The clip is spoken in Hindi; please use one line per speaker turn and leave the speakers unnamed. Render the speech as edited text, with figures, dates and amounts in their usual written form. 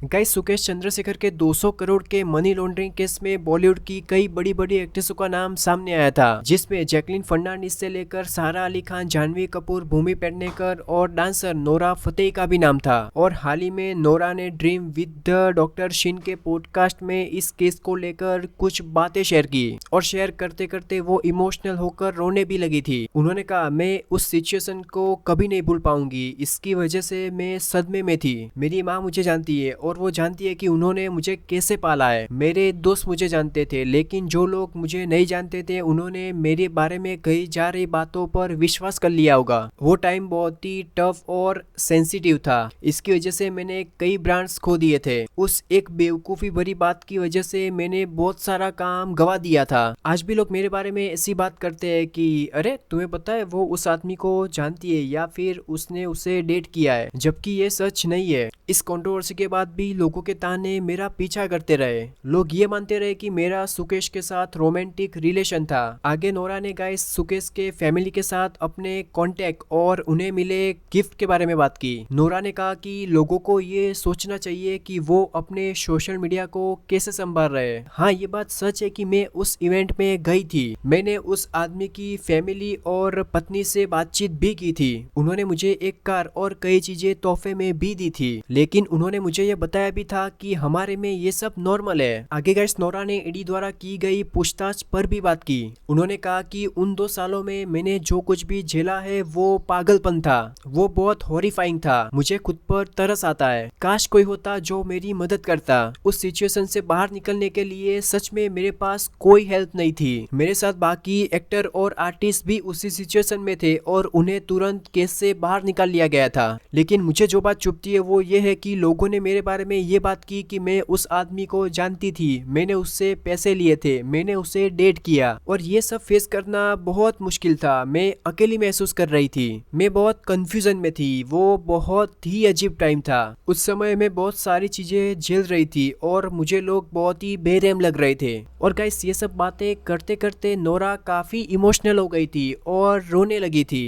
गाइस, सुकेश चंद्रशेखर के 200 करोड़ के मनी लॉन्ड्रिंग केस में बॉलीवुड की कई बड़ी बड़ी एक्ट्रेसों का नाम सामने आया था, जिसमें जैकलीन फर्नांडिस से लेकर सारा अली खान, जानवी कपूर, भूमि पेडनेकर और डांसर नोरा फतेही का भी नाम था। और हाल ही में नोरा ने dream with the doctor Shin के पॉडकास्ट में इस केस को लेकर कुछ बातें शेयर की और शेयर करते करते वो इमोशनल होकर रोने भी लगी थी। उन्होंने कहा, मैं उस सिचुएशन को कभी नहीं भूल पाऊंगी। इसकी वजह से मैं सदमे में थी। मेरी माँ मुझे जानती है और वो जानती है कि उन्होंने मुझे कैसे पाला है। मेरे दोस्त मुझे जानते थे, लेकिन जो लोग मुझे नहीं जानते थे उन्होंने मेरे बारे में कही जा रही बातों पर विश्वास कर लिया होगा। वो टाइम बहुत ही टफ और सेंसिटिव था। इसकी वजह से मैंने कई ब्रांड्स खो दिए थे। उस एक बेवकूफ़ी भरी बात की वजह से मैंने बहुत सारा काम गवा दिया था। आज भी लोग मेरे बारे में ऐसी बात करते हैं कि अरे तुम्हें पता है वो उस आदमी को जानती है या फिर उसने उसे डेट किया है, जबकि ये सच नहीं है। इस कंट्रोवर्सी के बाद भी लोगों के ताने मेरा पीछा करते रहे। लोग ये मानते रहे कि मेरा सुकेश के साथ रोमांटिक रिलेशन था। आगे नोरा ने गाइस सुकेश के फैमिली के साथ अपने कांटेक्ट और उन्हें मिले गिफ्ट के बारे में बात की। नोरा ने कहा कि लोगों को ये सोचना चाहिए कि वो अपने सोशल मीडिया को कैसे संभाल रहे हैं। हाँ, ये बात सच है कि मैं उस इवेंट में गई थी। मैंने उस आदमी की फैमिली और पत्नी से बातचीत भी की थी। उन्होंने मुझे एक कार और कई चीजें तोहफे में भी दी थी, लेकिन उन्होंने मुझे ये बताया भी था कि हमारे में ये सब नॉर्मल है। आगे गाइस, नोरा ने ईडी द्वारा की गई पूछताछ पर भी बात की। उन्होंने कहा कि उन 2 सालों में मैंने जो कुछ भी झेला है वो पागलपन था। वो बहुत हॉरिफाइंग था। मुझे खुद पर तरस आता है। काश कोई होता जो मेरी मदद करता। उस सिचुएशन से बाहर निकलने के लिए सच में मेरे पास कोई हेल्प नहीं थी। मेरे साथ बाकी एक्टर और आर्टिस्ट भी उसी सिचुएशन में थे और उन्हें तुरंत केस से बाहर निकाल लिया गया था। लेकिन मुझे जो बात चुभती है वो ये है कि लोगों ने मेरे बारे में ये बात की कि मैं उस आदमी को जानती थी, मैंने उससे पैसे लिए थे, मैंने उसे डेट किया। और ये सब फेस करना बहुत मुश्किल था। मैं अकेली महसूस कर रही थी। मैं बहुत कंफ्यूजन में थी। वो बहुत ही अजीब टाइम था। उस समय मैं बहुत सारी चीजें झेल रही थी और मुझे लोग बहुत ही बेरहम लग रहे थे। और गाइस, ये सब बातें करते करते नोरा काफी इमोशनल हो गई थी और रोने लगी थी।